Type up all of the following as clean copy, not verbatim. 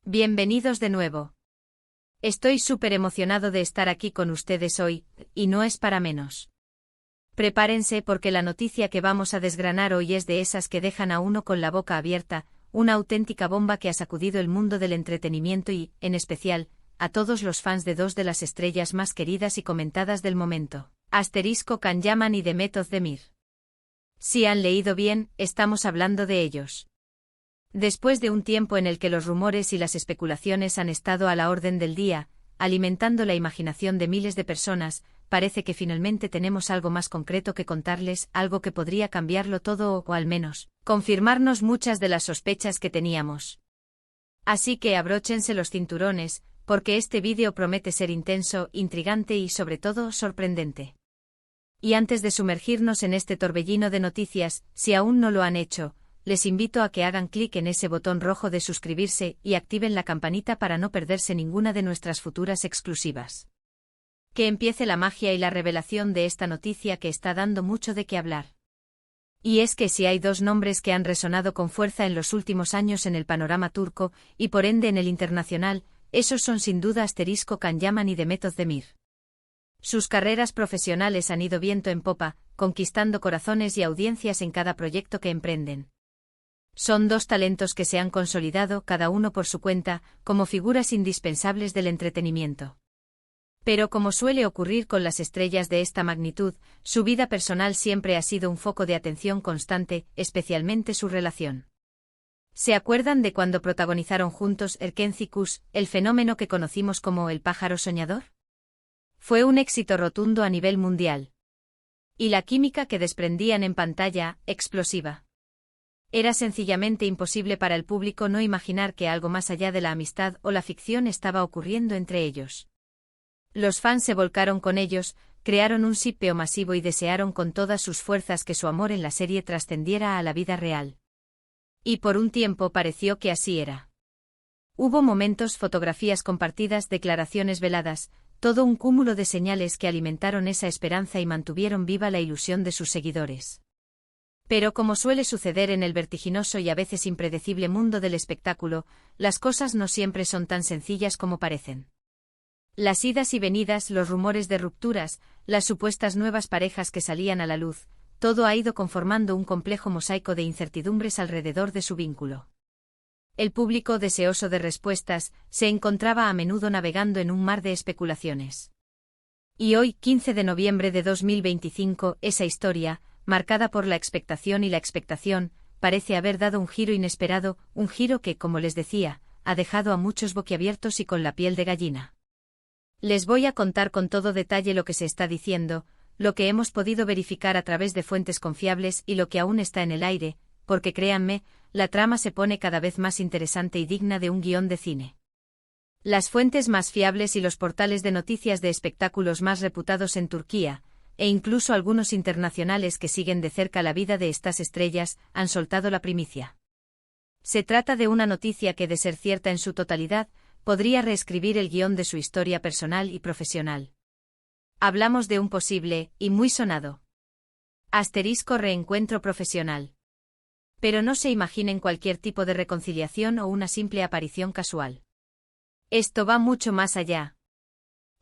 Bienvenidos de nuevo. Estoy súper emocionado de estar aquí con ustedes hoy, y no es para menos. Prepárense porque la noticia que vamos a desgranar hoy es de esas que dejan a uno con la boca abierta, una auténtica bomba que ha sacudido el mundo del entretenimiento y, en especial, a todos los fans de dos de las estrellas más queridas y comentadas del momento, Can Yaman y Demet Özdemir. Si han leído bien, estamos hablando de ellos. Después de un tiempo en el que los rumores y las especulaciones han estado a la orden del día, alimentando la imaginación de miles de personas, parece que finalmente tenemos algo más concreto que contarles, algo que podría cambiarlo todo o al menos, confirmarnos muchas de las sospechas que teníamos. Así que abróchense los cinturones, porque este vídeo promete ser intenso, intrigante y sobre todo sorprendente. Y antes de sumergirnos en este torbellino de noticias, si aún no lo han hecho, les invito a que hagan clic en ese botón rojo de suscribirse y activen la campanita para no perderse ninguna de nuestras futuras exclusivas. Que empiece la magia y la revelación de esta noticia que está dando mucho de qué hablar. Y es que si hay dos nombres que han resonado con fuerza en los últimos años en el panorama turco, y por ende en el internacional, esos son sin duda Can Yaman y Demet Özdemir. Sus carreras profesionales han ido viento en popa, conquistando corazones y audiencias en cada proyecto que emprenden. Son dos talentos que se han consolidado, cada uno por su cuenta, como figuras indispensables del entretenimiento. Pero como suele ocurrir con las estrellas de esta magnitud, su vida personal siempre ha sido un foco de atención constante, especialmente su relación. ¿Se acuerdan de cuando protagonizaron juntos Erkenci-Kuş, el fenómeno que conocimos como el pájaro soñador? Fue un éxito rotundo a nivel mundial. Y la química que desprendían en pantalla, explosiva. Era sencillamente imposible para el público no imaginar que algo más allá de la amistad o la ficción estaba ocurriendo entre ellos. Los fans se volcaron con ellos, crearon un shipeo masivo y desearon con todas sus fuerzas que su amor en la serie trascendiera a la vida real. Y por un tiempo pareció que así era. Hubo momentos, fotografías compartidas, declaraciones veladas, todo un cúmulo de señales que alimentaron esa esperanza y mantuvieron viva la ilusión de sus seguidores. Pero como suele suceder en el vertiginoso y a veces impredecible mundo del espectáculo, las cosas no siempre son tan sencillas como parecen. Las idas y venidas, los rumores de rupturas, las supuestas nuevas parejas que salían a la luz, todo ha ido conformando un complejo mosaico de incertidumbres alrededor de su vínculo. El público, deseoso de respuestas, se encontraba a menudo navegando en un mar de especulaciones. Y hoy, 15 de noviembre de 2025, esa historia, marcada por la expectación y la expectación, parece haber dado un giro inesperado, un giro que, como les decía, ha dejado a muchos boquiabiertos y con la piel de gallina. Les voy a contar con todo detalle lo que se está diciendo, lo que hemos podido verificar a través de fuentes confiables y lo que aún está en el aire, porque créanme, la trama se pone cada vez más interesante y digna de un guión de cine. Las fuentes más fiables y los portales de noticias de espectáculos más reputados en Turquía, e incluso algunos internacionales que siguen de cerca la vida de estas estrellas, han soltado la primicia. Se trata de una noticia que, de ser cierta en su totalidad, podría reescribir el guión de su historia personal y profesional. Hablamos de un posible, y muy sonado, reencuentro profesional. Pero no se imaginen cualquier tipo de reconciliación o una simple aparición casual. Esto va mucho más allá.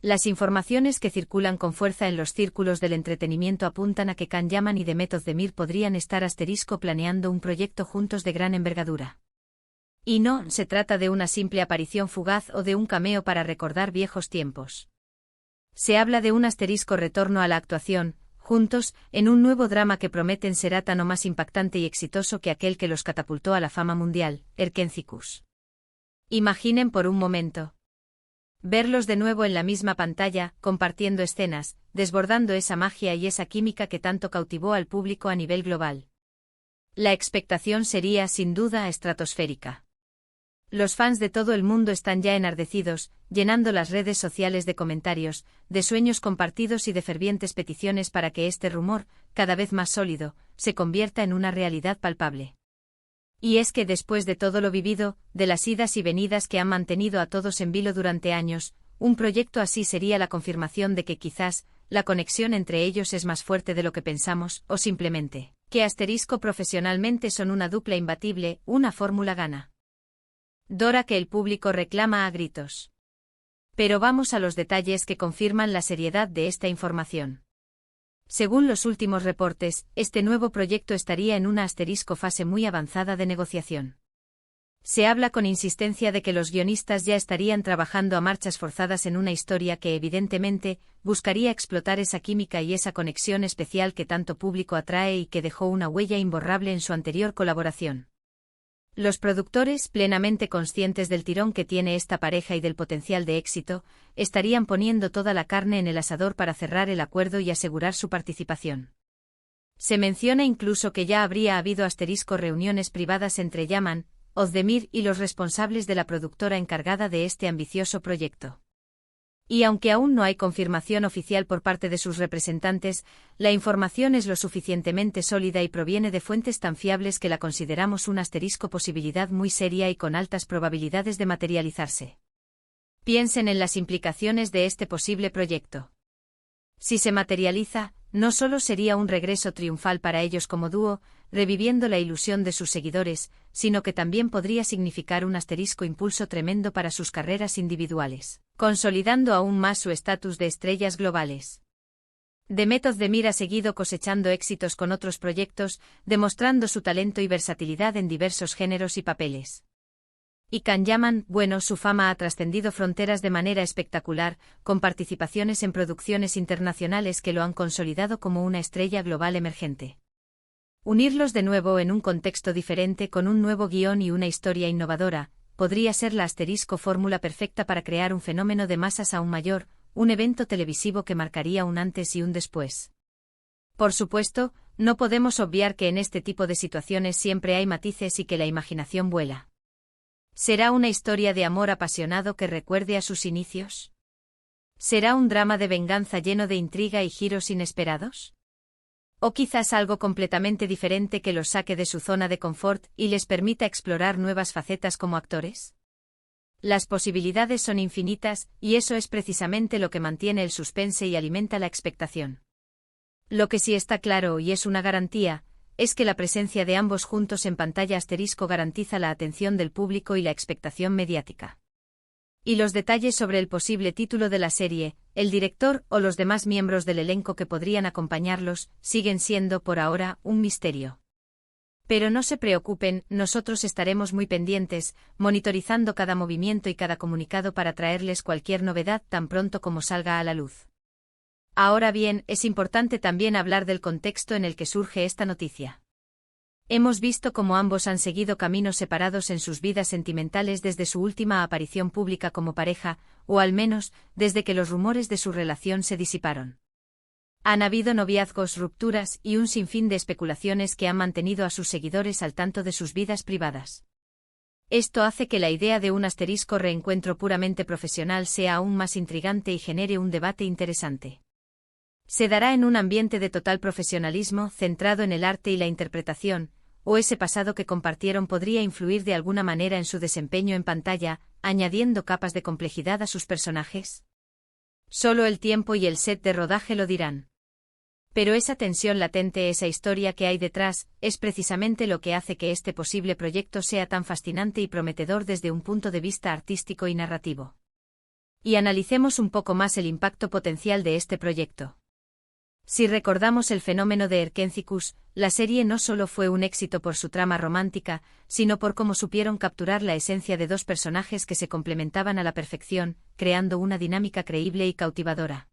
Las informaciones que circulan con fuerza en los círculos del entretenimiento apuntan a que Can Yaman y Demet Özdemir podrían estar planeando un proyecto juntos de gran envergadura. Y no se trata de una simple aparición fugaz o de un cameo para recordar viejos tiempos. Se habla de un retorno a la actuación, juntos, en un nuevo drama que prometen será tan o más impactante y exitoso que aquel que los catapultó a la fama mundial, Erkenci-Kuş. Imaginen por un momento verlos de nuevo en la misma pantalla, compartiendo escenas, desbordando esa magia y esa química que tanto cautivó al público a nivel global. La expectación sería, sin duda, estratosférica. Los fans de todo el mundo están ya enardecidos, llenando las redes sociales de comentarios, de sueños compartidos y de fervientes peticiones para que este rumor, cada vez más sólido, se convierta en una realidad palpable. Y es que después de todo lo vivido, de las idas y venidas que han mantenido a todos en vilo durante años, un proyecto así sería la confirmación de que quizás, la conexión entre ellos es más fuerte de lo que pensamos, o simplemente, que profesionalmente son una dupla imbatible, una fórmula gana. Dora que el público reclama a gritos. Pero vamos a los detalles que confirman la seriedad de esta información. Según los últimos reportes, este nuevo proyecto estaría en una fase muy avanzada de negociación. Se habla con insistencia de que los guionistas ya estarían trabajando a marchas forzadas en una historia que evidentemente buscaría explotar esa química y esa conexión especial que tanto público atrae y que dejó una huella imborrable en su anterior colaboración. Los productores, plenamente conscientes del tirón que tiene esta pareja y del potencial de éxito, estarían poniendo toda la carne en el asador para cerrar el acuerdo y asegurar su participación. Se menciona incluso que ya habría habido reuniones privadas entre Yaman, Özdemir y los responsables de la productora encargada de este ambicioso proyecto. Y aunque aún no hay confirmación oficial por parte de sus representantes, la información es lo suficientemente sólida y proviene de fuentes tan fiables que la consideramos una posibilidad muy seria y con altas probabilidades de materializarse. Piensen en las implicaciones de este posible proyecto. Si se materializa, no solo sería un regreso triunfal para ellos como dúo, reviviendo la ilusión de sus seguidores, sino que también podría significar un impulso tremendo para sus carreras individuales, consolidando aún más su estatus de estrellas globales. Demet Özdemir ha seguido cosechando éxitos con otros proyectos, demostrando su talento y versatilidad en diversos géneros y papeles. Y Can Yaman, su fama ha trascendido fronteras de manera espectacular, con participaciones en producciones internacionales que lo han consolidado como una estrella global emergente. Unirlos de nuevo en un contexto diferente con un nuevo guión y una historia innovadora, podría ser la fórmula perfecta para crear un fenómeno de masas aún mayor, un evento televisivo que marcaría un antes y un después. Por supuesto, no podemos obviar que en este tipo de situaciones siempre hay matices y que la imaginación vuela. ¿Será una historia de amor apasionado que recuerde a sus inicios? ¿Será un drama de venganza lleno de intriga y giros inesperados? ¿O quizás algo completamente diferente que los saque de su zona de confort y les permita explorar nuevas facetas como actores? Las posibilidades son infinitas, y eso es precisamente lo que mantiene el suspense y alimenta la expectación. Lo que sí está claro y es una garantía, es que la presencia de ambos juntos en pantalla garantiza la atención del público y la expectación mediática. Y los detalles sobre el posible título de la serie, el director o los demás miembros del elenco que podrían acompañarlos, siguen siendo por ahora un misterio. Pero no se preocupen, nosotros estaremos muy pendientes, monitorizando cada movimiento y cada comunicado para traerles cualquier novedad tan pronto como salga a la luz. Ahora bien, es importante también hablar del contexto en el que surge esta noticia. Hemos visto cómo ambos han seguido caminos separados en sus vidas sentimentales desde su última aparición pública como pareja, o al menos, desde que los rumores de su relación se disiparon. Han habido noviazgos, rupturas y un sinfín de especulaciones que han mantenido a sus seguidores al tanto de sus vidas privadas. Esto hace que la idea de un reencuentro puramente profesional sea aún más intrigante y genere un debate interesante. ¿Se dará en un ambiente de total profesionalismo, centrado en el arte y la interpretación, o ese pasado que compartieron podría influir de alguna manera en su desempeño en pantalla, añadiendo capas de complejidad a sus personajes? Solo el tiempo y el set de rodaje lo dirán. Pero esa tensión latente, esa historia que hay detrás, es precisamente lo que hace que este posible proyecto sea tan fascinante y prometedor desde un punto de vista artístico y narrativo. Y analicemos un poco más el impacto potencial de este proyecto. Si recordamos el fenómeno de Erkénthicus, la serie no solo fue un éxito por su trama romántica, sino por cómo supieron capturar la esencia de dos personajes que se complementaban a la perfección, creando una dinámica creíble y cautivadora.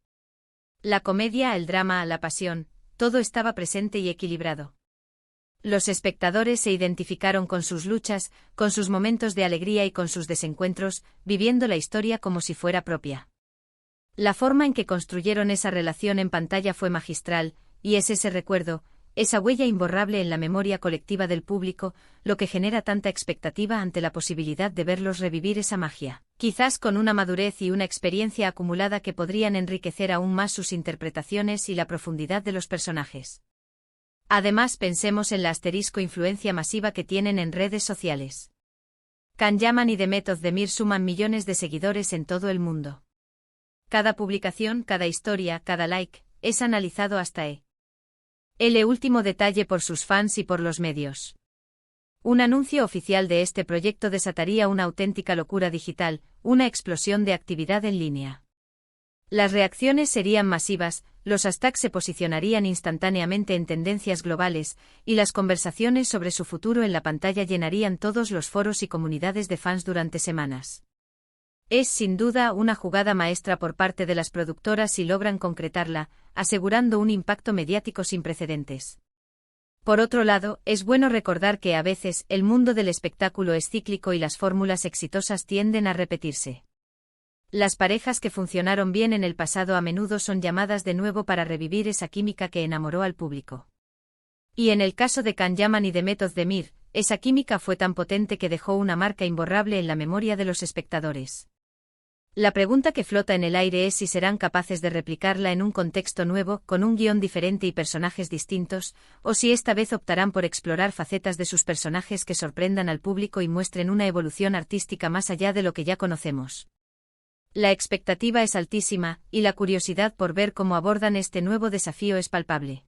La comedia, el drama, la pasión, todo estaba presente y equilibrado. Los espectadores se identificaron con sus luchas, con sus momentos de alegría y con sus desencuentros, viviendo la historia como si fuera propia. La forma en que construyeron esa relación en pantalla fue magistral, y es ese recuerdo, esa huella imborrable en la memoria colectiva del público, lo que genera tanta expectativa ante la posibilidad de verlos revivir esa magia, quizás con una madurez y una experiencia acumulada que podrían enriquecer aún más sus interpretaciones y la profundidad de los personajes. Además, pensemos en la influencia masiva que tienen en redes sociales. Can Yaman y Demet Özdemir suman millones de seguidores en todo el mundo. Cada publicación, cada historia, cada like, es analizado hasta el último detalle por sus fans y por los medios. Un anuncio oficial de este proyecto desataría una auténtica locura digital, una explosión de actividad en línea. Las reacciones serían masivas, los hashtags se posicionarían instantáneamente en tendencias globales, y las conversaciones sobre su futuro en la pantalla llenarían todos los foros y comunidades de fans durante semanas. Es sin duda una jugada maestra por parte de las productoras si logran concretarla, asegurando un impacto mediático sin precedentes. Por otro lado, es bueno recordar que a veces el mundo del espectáculo es cíclico y las fórmulas exitosas tienden a repetirse. Las parejas que funcionaron bien en el pasado a menudo son llamadas de nuevo para revivir esa química que enamoró al público. Y en el caso de Can Yaman y de Method Demir, esa química fue tan potente que dejó una marca imborrable en la memoria de los espectadores. La pregunta que flota en el aire es si serán capaces de replicarla en un contexto nuevo, con un guión diferente y personajes distintos, o si esta vez optarán por explorar facetas de sus personajes que sorprendan al público y muestren una evolución artística más allá de lo que ya conocemos. La expectativa es altísima, y la curiosidad por ver cómo abordan este nuevo desafío es palpable.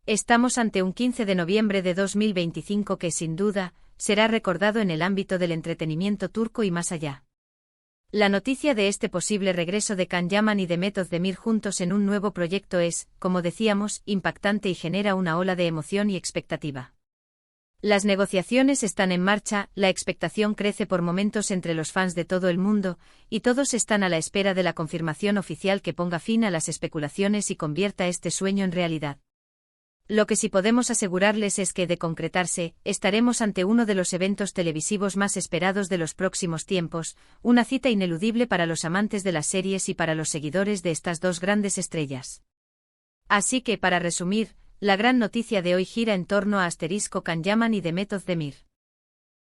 Estamos ante un 15 de noviembre de 2025 que, sin duda, será recordado en el ámbito del entretenimiento turco y más allá. La noticia de este posible regreso de Can Yaman y de Method Demir juntos en un nuevo proyecto es, como decíamos, impactante y genera una ola de emoción y expectativa. Las negociaciones están en marcha, la expectación crece por momentos entre los fans de todo el mundo, y todos están a la espera de la confirmación oficial que ponga fin a las especulaciones y convierta este sueño en realidad. Lo que sí podemos asegurarles es que, de concretarse, estaremos ante uno de los eventos televisivos más esperados de los próximos tiempos, una cita ineludible para los amantes de las series y para los seguidores de estas dos grandes estrellas. Así que, para resumir, la gran noticia de hoy gira en torno a Can Yaman y de Method Demir.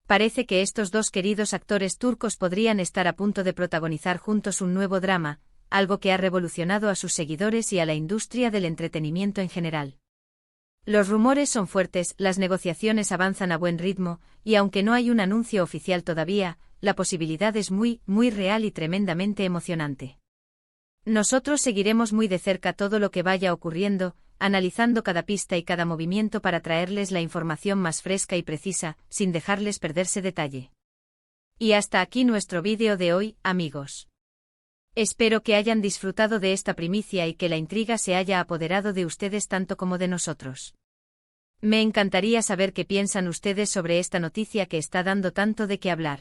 Parece que estos dos queridos actores turcos podrían estar a punto de protagonizar juntos un nuevo drama, algo que ha revolucionado a sus seguidores y a la industria del entretenimiento en general. Los rumores son fuertes, las negociaciones avanzan a buen ritmo, y aunque no hay un anuncio oficial todavía, la posibilidad es muy real y tremendamente emocionante. Nosotros seguiremos muy de cerca todo lo que vaya ocurriendo, analizando cada pista y cada movimiento para traerles la información más fresca y precisa, sin dejarles perderse detalle. Y hasta aquí nuestro vídeo de hoy, amigos. Espero que hayan disfrutado de esta primicia y que la intriga se haya apoderado de ustedes tanto como de nosotros. Me encantaría saber qué piensan ustedes sobre esta noticia que está dando tanto de qué hablar.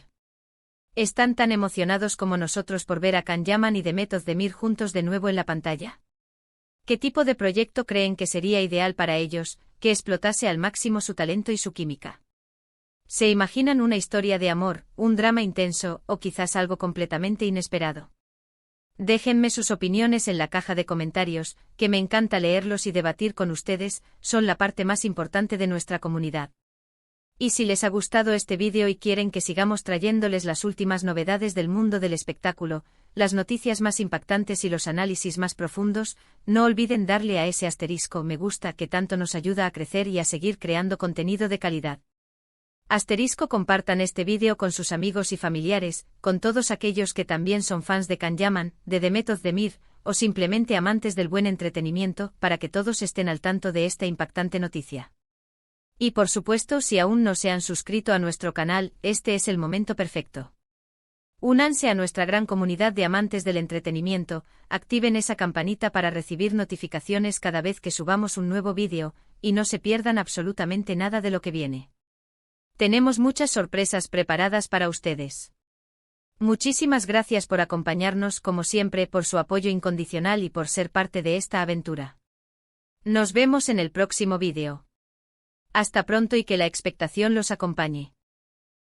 ¿Están tan emocionados como nosotros por ver a Can Yaman y de Method Demir juntos de nuevo en la pantalla? ¿Qué tipo de proyecto creen que sería ideal para ellos, que explotase al máximo su talento y su química? ¿Se imaginan una historia de amor, un drama intenso, o quizás algo completamente inesperado? Déjenme sus opiniones en la caja de comentarios, que me encanta leerlos y debatir con ustedes, son la parte más importante de nuestra comunidad. Y si les ha gustado este vídeo y quieren que sigamos trayéndoles las últimas novedades del mundo del espectáculo, las noticias más impactantes y los análisis más profundos, no olviden darle a ese asterisco me gusta que tanto nos ayuda a crecer y a seguir creando contenido de calidad. Compartan este vídeo con sus amigos y familiares, con todos aquellos que también son fans de Can Yaman, de The Method Demir, o simplemente amantes del buen entretenimiento, para que todos estén al tanto de esta impactante noticia. Y por supuesto, si aún no se han suscrito a nuestro canal, este es el momento perfecto. Únanse a nuestra gran comunidad de amantes del entretenimiento, activen esa campanita para recibir notificaciones cada vez que subamos un nuevo vídeo, y no se pierdan absolutamente nada de lo que viene. Tenemos muchas sorpresas preparadas para ustedes. Muchísimas gracias por acompañarnos como siempre, por su apoyo incondicional y por ser parte de esta aventura. Nos vemos en el próximo vídeo. Hasta pronto y que la expectación los acompañe.